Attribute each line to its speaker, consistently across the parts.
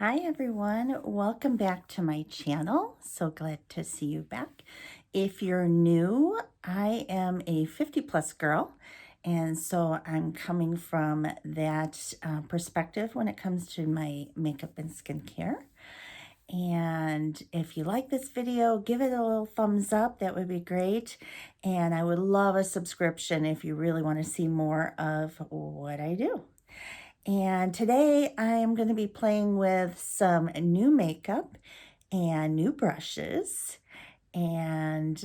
Speaker 1: Hi everyone, welcome back to my channel. So glad to see you back. If you're new, I am a 50 plus girl, and so I'm coming from that perspective when it comes to my makeup and skincare. And if you like this video, give it a little thumbs up, that would be great. And I would love a subscription if you really want to see more of what I do. And today I am going to be playing with some new makeup and new brushes and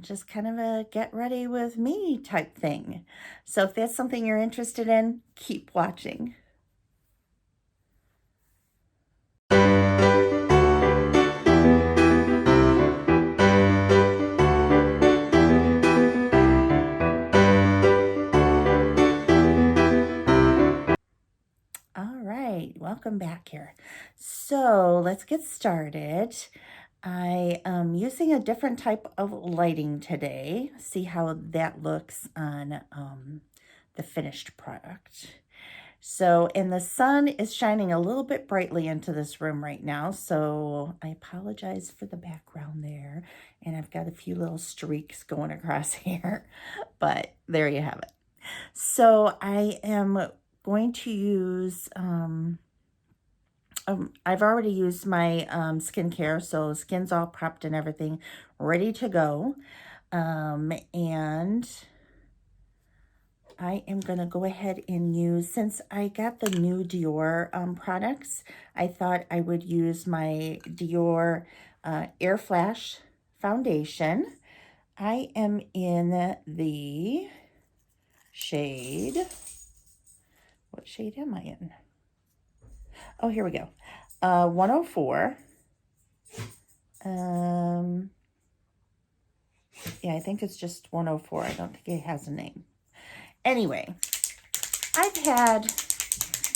Speaker 1: just kind of a get ready with me type thing. So if that's something you're interested in, keep watching. All right, welcome back here. So let's get started. I am using a different type of lighting today. See how that looks on the finished product. So, and the sun is shining a little bit brightly into this room right now, so I apologize for the background there. And I've got a few little streaks going across here, but there you have it. So I am going to use, I've already used my skincare, so skin's all prepped and everything ready to go. And I am going to go ahead and use, since I got the new Dior products, I thought I would use my Dior Airflash Foundation. I am in the shade, what shade am I in? Oh, here we go. 104. Yeah, I think it's just 104. I don't think it has a name. Anyway, I've had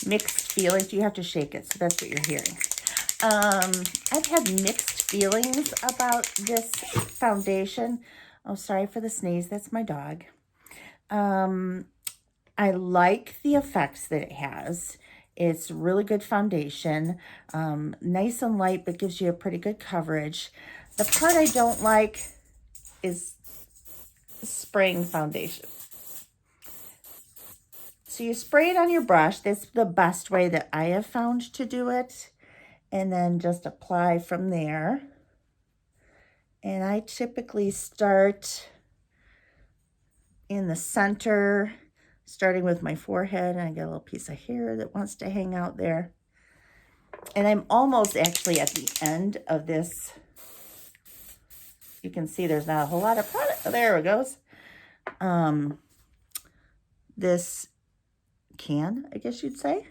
Speaker 1: mixed feelings. You have to shake it, so that's what you're hearing. I've had mixed feelings about this foundation. Oh, sorry for the sneeze. That's my dog. I like the effects that it has. It's really good foundation, nice and light, but gives you a pretty good coverage. The part I don't like is spraying foundation. So you spray it on your brush. That's the best way that I have found to do it. And then just apply from there. And I typically start in the center, starting with my forehead. And I get a little piece of hair that wants to hang out there. And I'm almost actually at the end of this. You can see there's not a whole lot of product. Oh, there it goes. This can, I guess you'd say.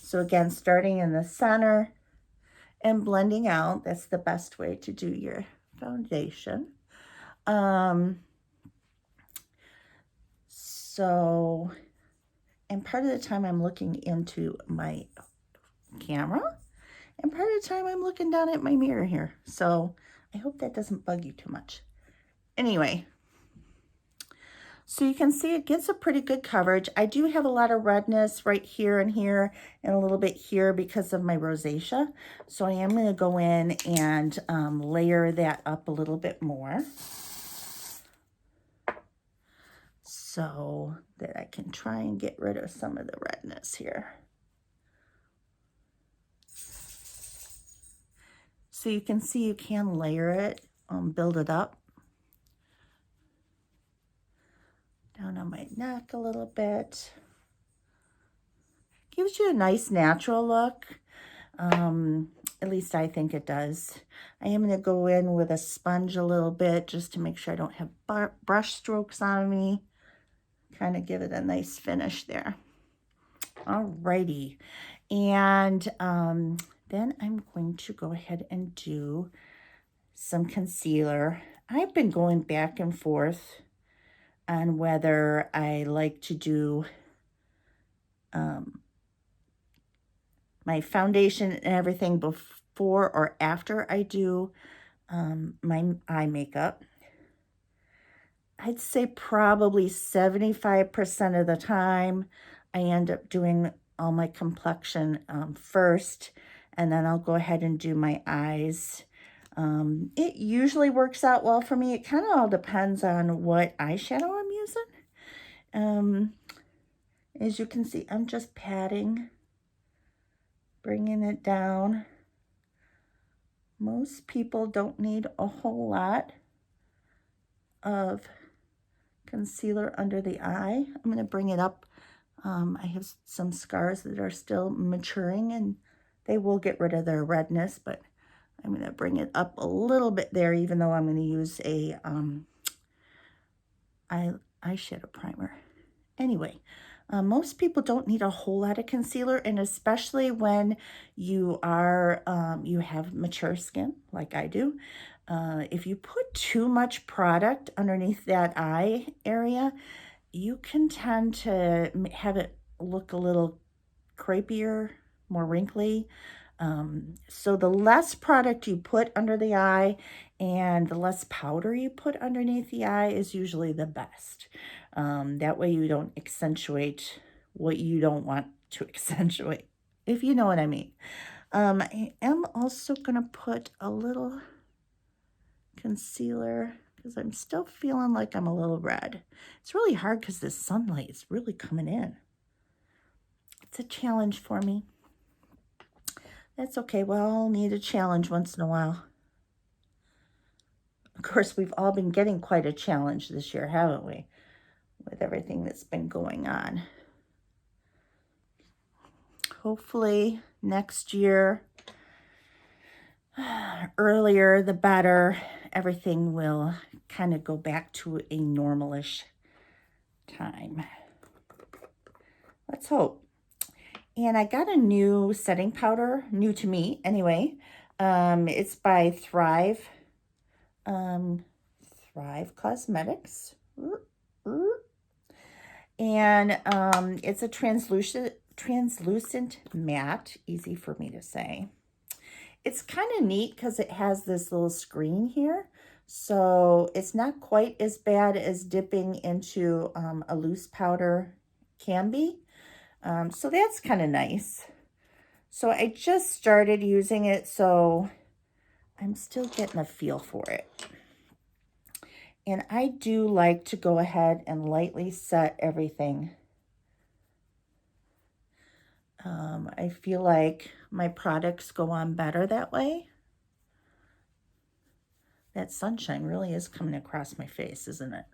Speaker 1: So again, starting in the center and blending out. That's the best way to do your foundation. So, and part of the time I'm looking into my camera, and part of the time I'm looking down at my mirror here. So I hope that doesn't bug you too much. Anyway, so you can see it gets a pretty good coverage. I do have a lot of redness right here and here and a little bit here because of my rosacea. So I am going to go in and layer that up a little bit more so that I can try and get rid of some of the redness here. So you can see you can layer it, build it up. Down on my neck a little bit. Gives you a nice natural look. At least I think it does. I am going to go in with a sponge a little bit just to make sure I don't have brush strokes on me. Kind of give it a nice finish there. Alrighty. And then I'm going to go ahead and do some concealer. I've been going back and forth on whether I like to do my foundation and everything before or after I do my eye makeup. I'd say probably 75% of the time I end up doing all my complexion first, and then I'll go ahead and do my eyes. It usually works out well for me. It kind of all depends on what eyeshadow I'm using. As you can see, I'm just patting, bringing it down. Most people don't need a whole lot of concealer under the eye. I'm going to bring it up. I have some scars that are still maturing, and they will get rid of their redness, but I'm going to bring it up a little bit there, even though I'm going to use a eyeshadow primer. Anyway, most people don't need a whole lot of concealer, and especially when you are you have mature skin like I do. If you put too much product underneath that eye area, you can tend to have it look a little crepier, more wrinkly. So the less product you put under the eye and the less powder you put underneath the eye is usually the best. That way you don't accentuate what you don't want to accentuate, if you know what I mean. I am also going to put a little concealer because I'm still feeling like I'm a little red. It's really hard because this sunlight is really coming in. It's a challenge for me. That's okay. We all need a challenge once in a while. Of course, we've all been getting quite a challenge this year, haven't we? With everything that's been going on. Hopefully next year, earlier the better, everything will kind of go back to a normalish time. Let's hope. And I got a new setting powder, new to me anyway. It's by Thrive, Thrive Cosmetics. And it's a translucent matte, easy for me to say. It's kind of neat because it has this little screen here. So it's not quite as bad as dipping into a loose powder can be. So that's kind of nice. So I just started using it, so I'm still getting a feel for it. And I do like to go ahead and lightly set everything. I feel like my products go on better that way. That sunshine really is coming across my face, isn't it?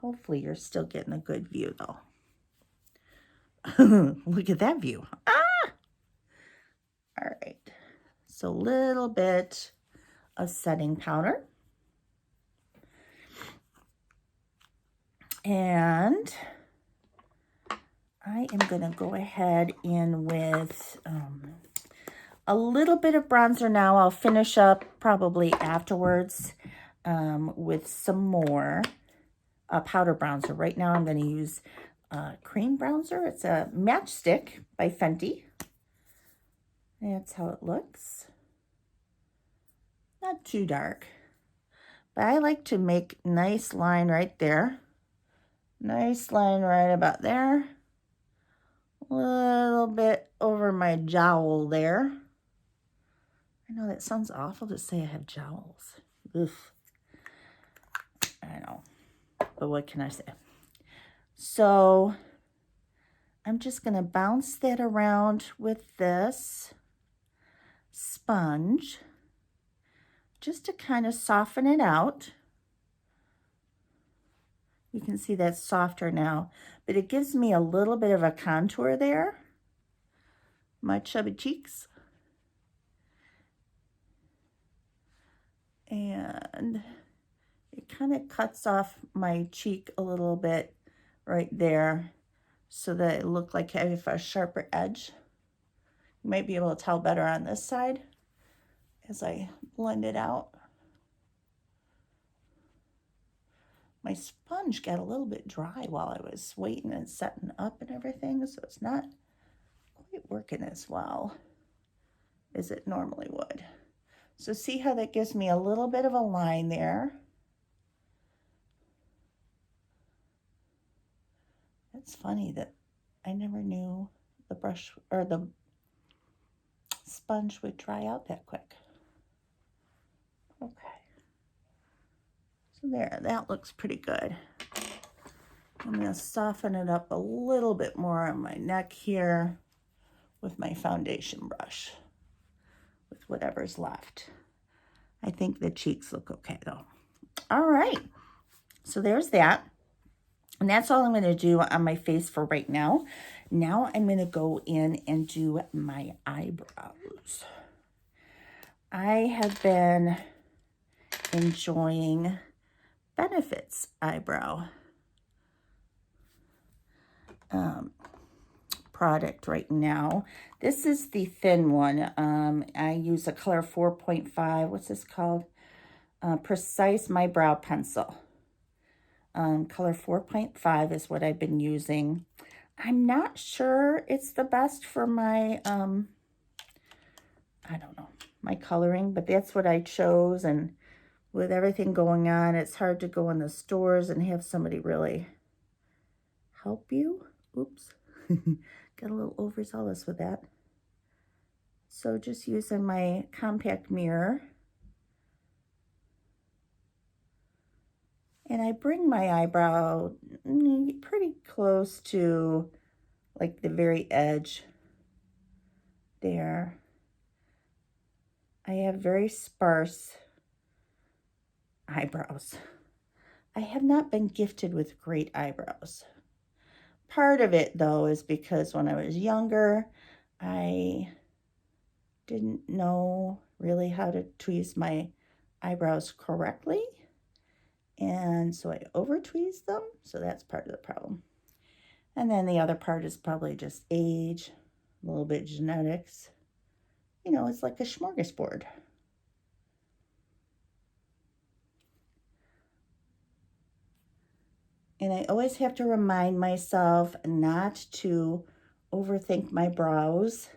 Speaker 1: Hopefully you're still getting a good view though. Look at that view. Ah! All right. So a little bit of setting powder. And I am going to go ahead in with a little bit of bronzer now. I'll finish up probably afterwards with some more powder bronzer. Right now I'm going to use cream bronzer. It's a Matchstick by Fenty. That's how it looks. Not too dark. But I like to make a nice line right there. Nice line right about there. A little bit over my jowl there. I know that sounds awful to say I have jowls. Oof. I know. But what can I say? So I'm just going to bounce that around with this sponge just to kind of soften it out. You can see that's softer now, but it gives me a little bit of a contour there. My chubby cheeks. And it kind of cuts off my cheek a little bit right there so that it looked like I have a sharper edge. You might be able to tell better on this side as I blend it out. My sponge got a little bit dry while I was waiting and setting up and everything, so it's not quite working as well as it normally would. So see how that gives me a little bit of a line there. That's funny that I never knew the brush or the sponge would dry out that quick. Okay. So there, that looks pretty good. I'm going to soften it up a little bit more on my neck here with my foundation brush, with whatever's left. I think the cheeks look okay though. All right, so there's that. And that's all I'm going to do on my face for right now. Now I'm going to go in and do my eyebrows. I have been enjoying Benefit's eyebrow product right now. This is the thin one. I use a color 4.5. What's this called? Precise My Brow Pencil. Color 4.5 is what I've been using. I'm not sure it's the best for my, I don't know, my coloring, but that's what I chose. And with everything going on, it's hard to go in the stores and have somebody really help you. Oops, got a little overzealous with that. So just using my compact mirror. And I bring my eyebrow pretty close to like the very edge there. I have very sparse eyebrows. I have not been gifted with great eyebrows. Part of it though is because when I was younger, I didn't know really how to tweeze my eyebrows correctly. And so I over tweezed them. So that's part of the problem. And then the other part is probably just age, a little bit genetics. You know, it's like a smorgasbord. And I always have to remind myself not to overthink my brows.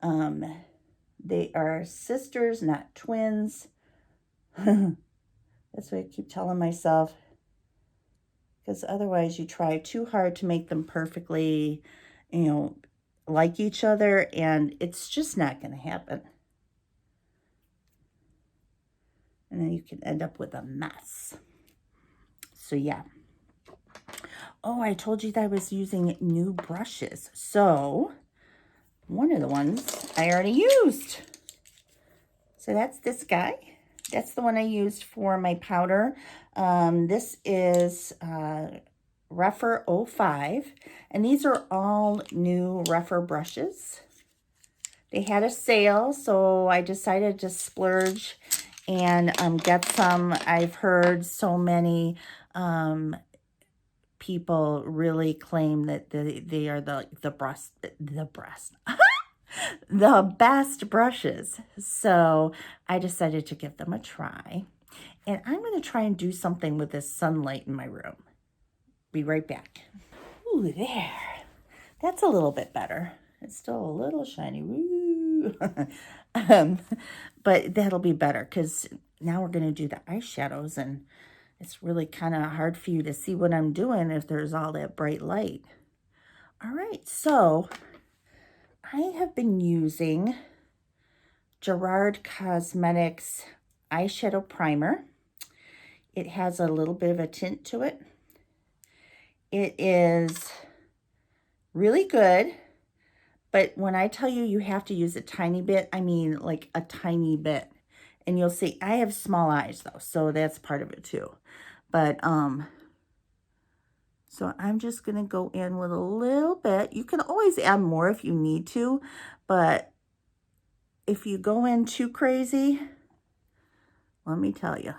Speaker 1: They are sisters, not twins. That's what I keep telling myself. Because otherwise you try too hard to make them perfectly, you know, like each other, and it's just not going to happen. And then you can end up with a mess. So yeah. Oh, I told you that I was using new brushes. So one of the ones I already used. So that's this guy. That's the one I used for my powder. This is Rephr 05. And these are all new Rephr brushes. They had a sale, so I decided to splurge and get some. I've heard so many people really claim that they are the best brushes. So I decided to give them a try. And I'm going to try and do something with this sunlight in my room. Be right back. Ooh, there. That's a little bit better. It's still a little shiny. Woo. But that'll be better because now we're going to do the eyeshadows, and it's really kind of hard for you to see what I'm doing if there's all that bright light. All right, so I have been using Gerard Cosmetics eyeshadow primer. It has a little bit of a tint to it. It is really good, but when I tell you you have to use a tiny bit, I mean like a tiny bit. And you'll see I have small eyes though, so that's part of it too. But so I'm just going to go in with a little bit. You can always add more if you need to, but if you go in too crazy, let me tell you,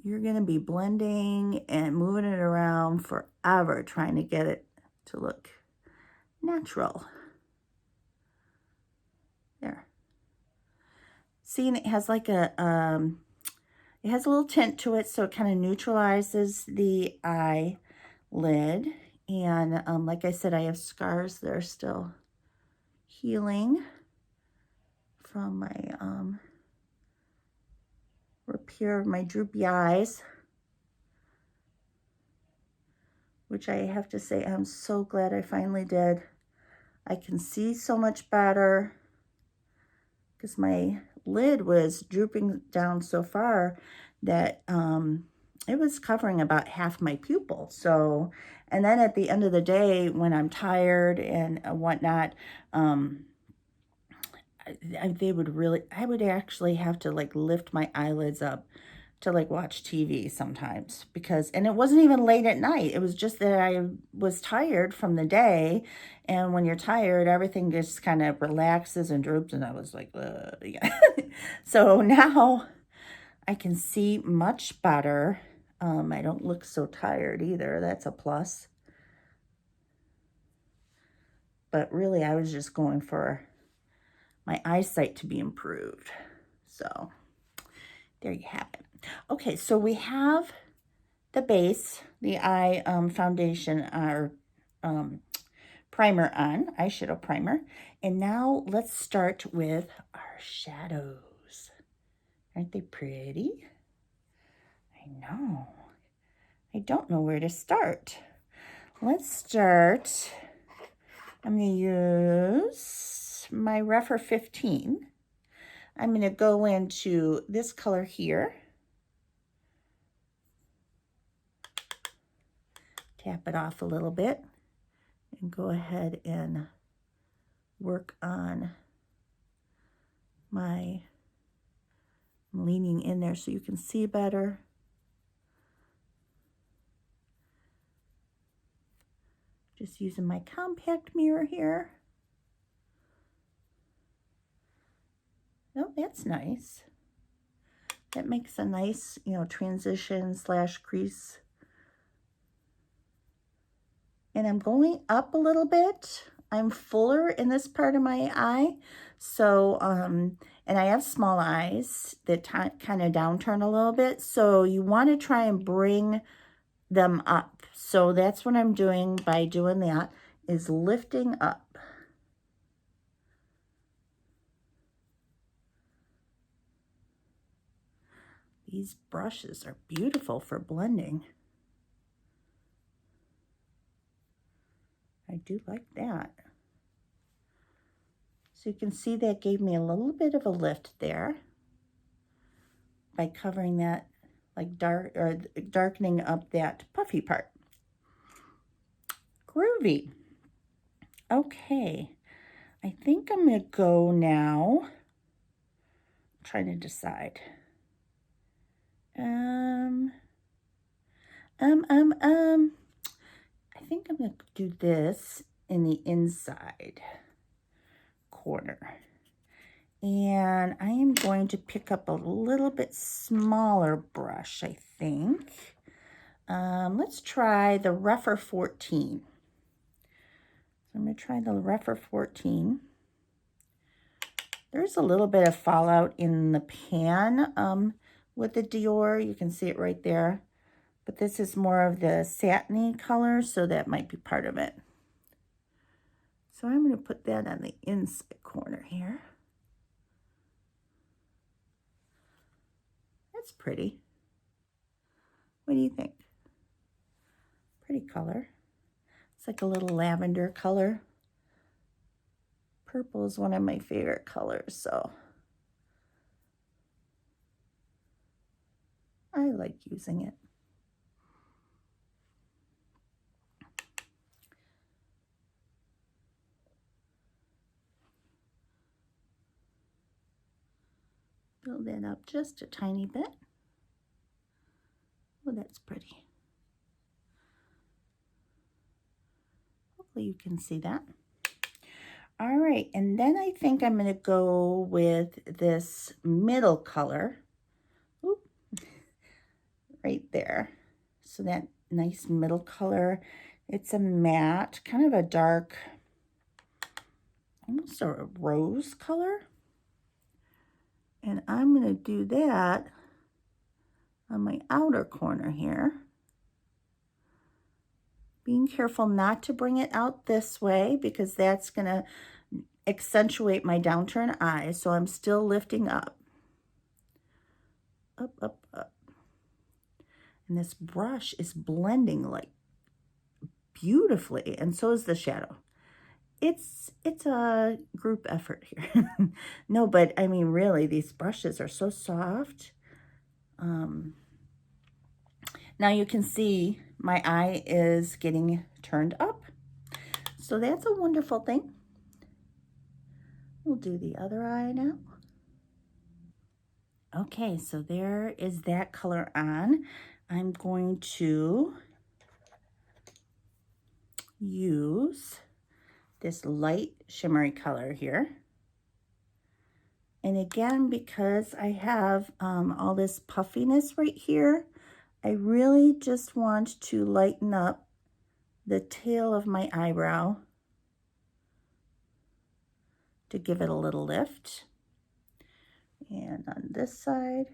Speaker 1: you're going to be blending and moving it around forever trying to get it to look natural. There. See, and it has like a, it has a little tint to it, so it kind of neutralizes the eyelid. And like I said, I have scars that are still healing from my repair of my droopy eyes. which I have to say I'm so glad I finally did. I can see so much better because my lid was drooping down so far that it was covering about half my pupil. So, and then at the end of the day, when I'm tired and whatnot, I would actually have to like lift my eyelids up to like watch TV sometimes because, and it wasn't even late at night. It was just that I was tired from the day. And when you're tired, everything just kind of relaxes and droops. And I was like, yeah. So now I can see much better. I don't look so tired either. That's a plus. But really, I was just going for my eyesight to be improved. So there you have it. Okay, so we have the base, the eye foundation, our primer on, eyeshadow primer. And now let's start with our shadows. Aren't they pretty? I know. I don't know where to start. Let's start. I'm going to use my Rephr 15. I'm going to go into this color here. Tap it off a little bit and go ahead and work on my, I'm leaning in there so you can see better. Just using my compact mirror here. Oh, that's nice. That makes a nice, you know, transition / crease. And I'm going up a little bit. I'm fuller in this part of my eye. So, and I have small eyes that kind of downturn a little bit. So you want to try and bring them up. So that's what I'm doing by doing that, is lifting up. These brushes are beautiful for blending. I do like that. So you can see that gave me a little bit of a lift there by covering that like darkening up that puffy part. Groovy. Okay, I think I'm gonna go now. I'm trying to decide. I think I'm gonna do this in the inside corner. And I am going to pick up a little bit smaller brush, I think. Let's try the Rephr 14. So I'm going to try the Rephr 14. There's a little bit of fallout in the pan with the Dior. You can see it right there. But this is more of the satiny color, so that might be part of it. So I'm going to put that on the inside corner here. That's pretty. What do you think? Pretty color. It's like a little lavender color. Purple is one of my favorite colors, so I like using it. Build that up just a tiny bit. Oh, that's pretty. Hopefully you can see that. All right, and then I think I'm gonna go with this middle color. Oop, right there. So that nice middle color. It's a matte, kind of a dark, almost a rose color. And I'm gonna do that on my outer corner here. Being careful not to bring it out this way because that's gonna accentuate my downturn eyes. So I'm still lifting up. Up, up, up. And this brush is blending like beautifully, and so is the shadow. It's a group effort here. No, but I mean, really, these brushes are so soft. Now you can see my eye is getting turned up. So that's a wonderful thing. We'll do the other eye now. Okay, so there is that color on. I'm going to use this light shimmery color here. And again, because I have all this puffiness right here, I really just want to lighten up the tail of my eyebrow to give it a little lift. And on this side.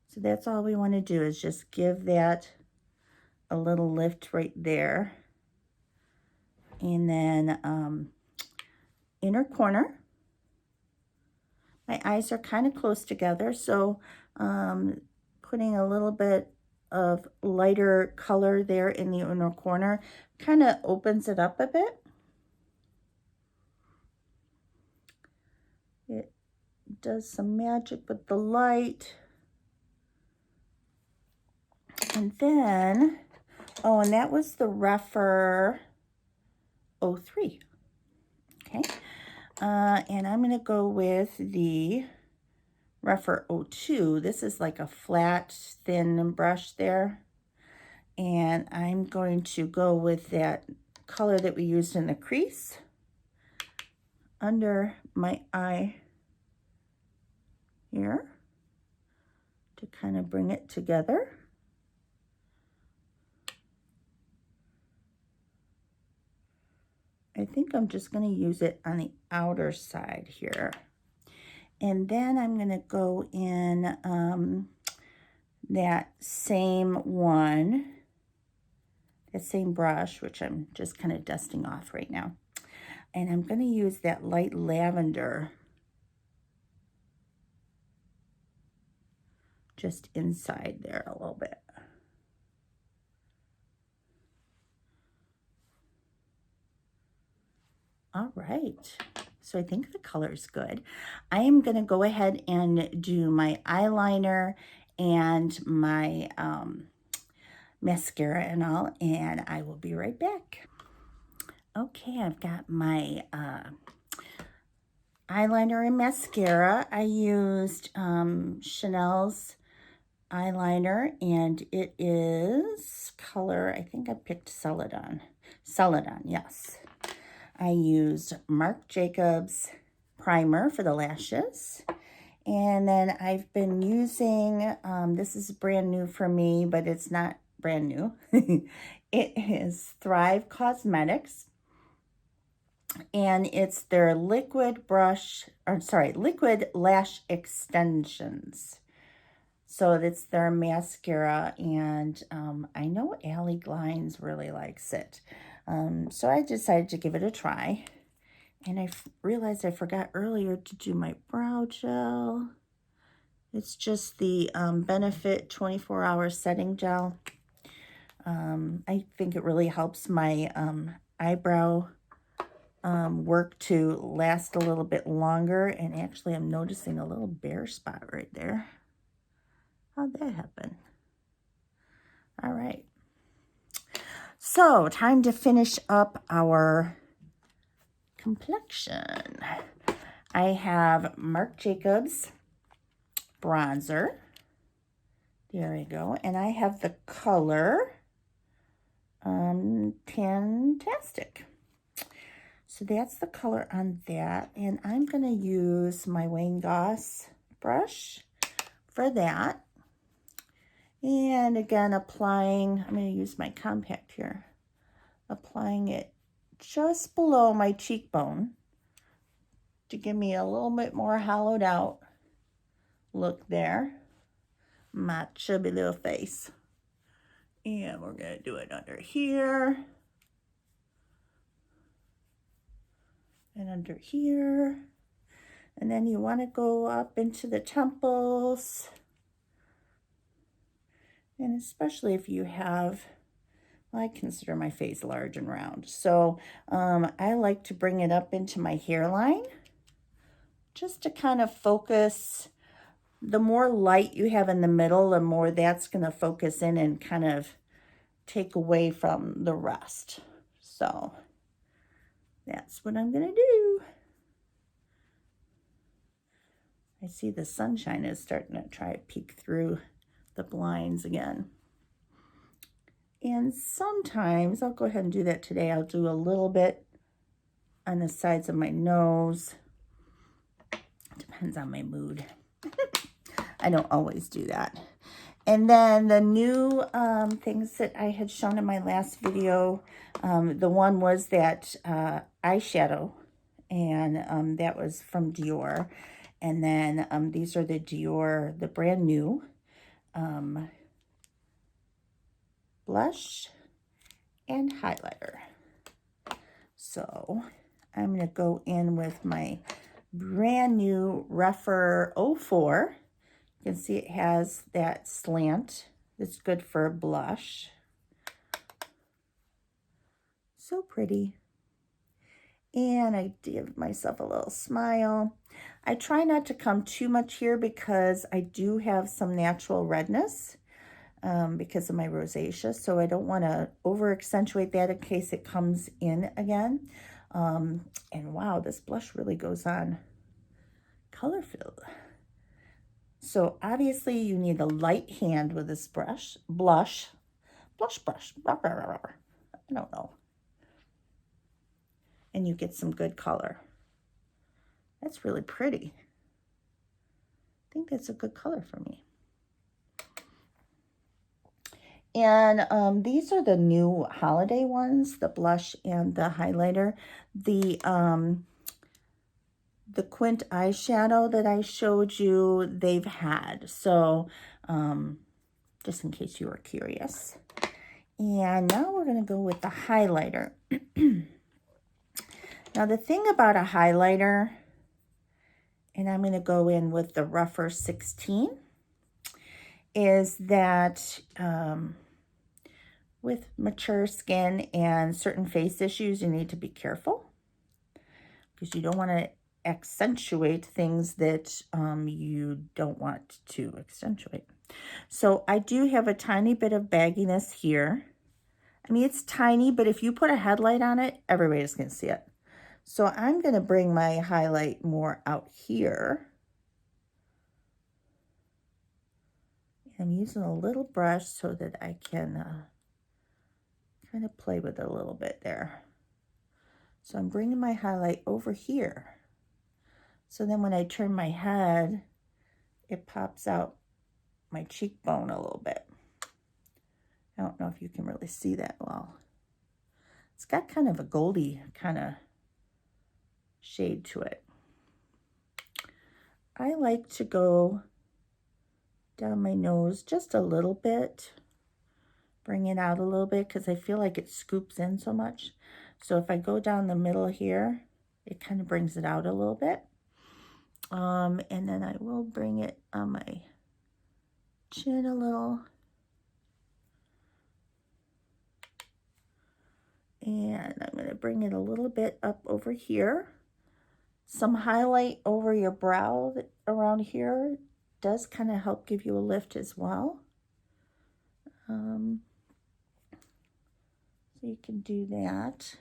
Speaker 1: So that's all we want to do, is just give that a little lift right there. And then inner corner. My eyes are kind of close together, so putting a little bit of lighter color there in the inner corner kind of opens it up a bit. It does some magic with the light. And then, oh, and that was the Rephr 03. Okay. And I'm going to go with the Rephr 02. This is like a flat, thin brush there. And I'm going to go with that color that we used in the crease under my eye here to kind of bring it together. I think I'm just going to use it on the outer side here. And then I'm going to go in that same one, that same brush, which I'm just kind of dusting off right now. And I'm going to use that light lavender just inside there a little bit. All right, so I think the color is good. I am going to go ahead and do my eyeliner and my mascara and all, and I will be right back. Okay, I've got my eyeliner and mascara. I used Chanel's eyeliner, and it is color, I think I picked Celadon. Celadon, yes. I used Marc Jacobs primer for the lashes. And then I've been using, this is brand new for me, but it's not brand new. It is Thrive Cosmetics. And it's their liquid lash extensions. So it's their mascara, and I know Allie Glines really likes it. So I decided to give it a try. And I realized I forgot earlier to do my brow gel. It's just the Benefit 24-hour setting gel. I think it really helps my eyebrow work to last a little bit longer. And actually, I'm noticing a little bare spot right there. How'd that happen? All right. So, time to finish up our complexion. I have Marc Jacobs bronzer. There we go. And I have the color Fantastic. So that's the color on that. And I'm going to use my Wayne Goss brush for that. And again, applying, I'm going to use my compact here, applying it just below my cheekbone to give me a little bit more hollowed out look there. My chubby little face. And we're going to do it under here. And under here. And then you want to go up into the temples. And especially if you have well, I consider my face large and round. So I like to bring it up into my hairline just to kind of focus. The more light you have in the middle, the more that's going to focus in and kind of take away from the rest. So that's what I'm going to do. I see the sunshine is starting to try to peek through the blinds again. And sometimes, I'll go ahead and do that today, I'll do a little bit on the sides of my nose. Depends on my mood. I don't always do that. And then the new things that I had shown in my last video, the one was that eyeshadow, and that was from Dior. And then these are the Dior, the brand new blush and highlighter. So I'm going to go in with my brand new Rephr 04. You can see it has that slant that's good for a blush. So pretty. And I give myself a little smile. I try not to come too much here because I do have some natural redness because of my rosacea. So I don't want to over accentuate that in case it comes in again. And wow, this blush really goes on color filled. So obviously you need a light hand with this brush, blush brush. I don't know. And you get some good color. That's really pretty. I think that's a good color for me. And these are the new holiday ones, the blush and the highlighter. The Quint eyeshadow that I showed you, they've had. So just in case you were curious. And now we're going to go with the highlighter. Now the thing about a highlighter, and I'm going to go in with the Rephr 16, is that with mature skin and certain face issues, you need to be careful because you don't want to accentuate things that you don't want to accentuate. So I do have a tiny bit of bagginess here. I mean, it's tiny, but if you put a headlight on it, everybody's going to see it. So I'm going to bring my highlight more out here. I'm using a little brush so that I can kind of play with it a little bit there. So I'm bringing my highlight over here. So then when I turn my head, it pops out my cheekbone a little bit. I don't know if you can really see that well. It's got kind of a goldy kind of shade to it. I like to go down my nose just a little bit, bring it out a little bit because I feel like it scoops in so much. So if I go down the middle here, it kind of brings it out a little bit. And then I will bring it on my chin a little. And I'm going to bring it a little bit up over here. Some highlight over your brow around here does kind of help give you a lift as well. So you can do that.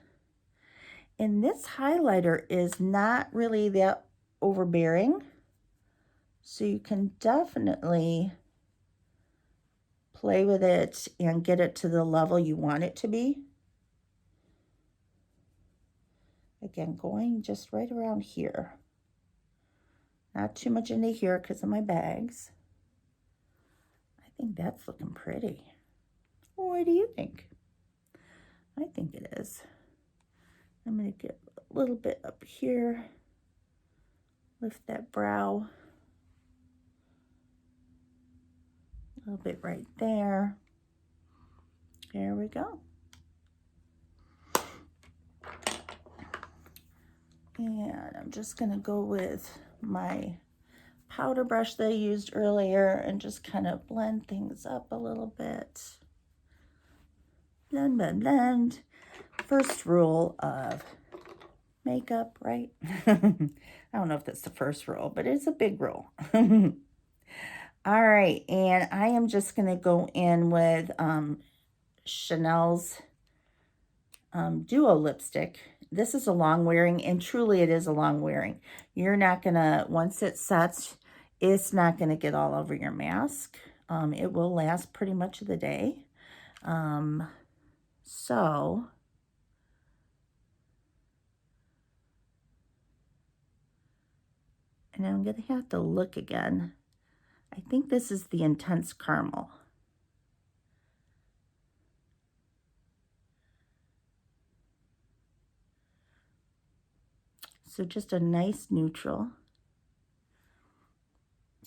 Speaker 1: And this highlighter is not really that overbearing. So you can definitely play with it and get it to the level you want it to be. Again, going just right around here. Not too much into here because of my bags. I think that's looking pretty. What do you think? I think it is. I'm going to get a little bit up here. Lift that brow. A little bit right there. There we go. And I'm just going to go with my powder brush that I used earlier and just kind of blend things up a little bit. blend, blend, blend. First rule of makeup, right? I don't know if that's the first rule, but it's a big rule. All right, and I am just going to go in with Chanel's Duo lipstick. This is a long wearing, and truly it is a long wearing. You're not going to, once it sets, it's not going to get all over your mask. It will last pretty much of the day. So... and I'm going to have to look again. I think this is the Intense Caramel. So just a nice neutral.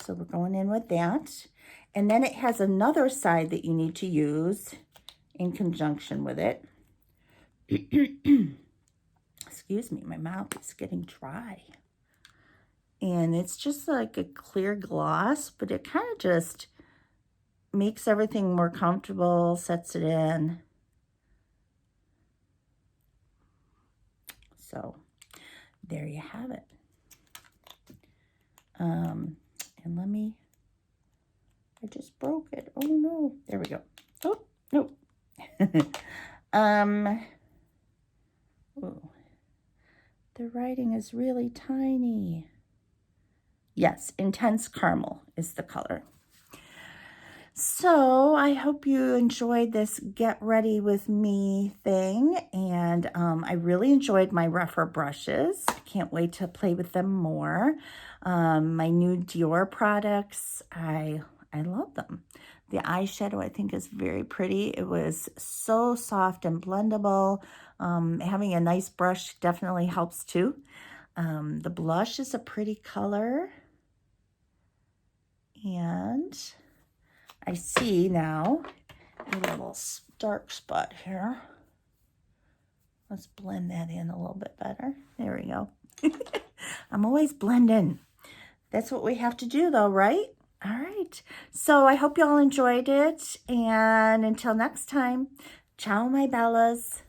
Speaker 1: So we're going in with that. And then it has another side that you need to use in conjunction with it. Excuse me, my mouth is getting dry. And it's just like a clear gloss, but it kind of just makes everything more comfortable, sets it in. So there you have it. And I just broke it. Oh no, there we go. Oh, no. Oh, the writing is really tiny. Yes, Intense Caramel is the color. So I hope you enjoyed this get ready with me thing. And I really enjoyed my rougher brushes. I can't wait to play with them more. My new Dior products, I love them. The eyeshadow I think is very pretty. It was so soft and blendable. Having a nice brush definitely helps too. The blush is a pretty color. And I see now a little dark spot here. Let's blend that in a little bit better. There we go. I'm always blending. That's what we have to do though, right? All right. So I hope y'all enjoyed it. And until next time, ciao my bellas.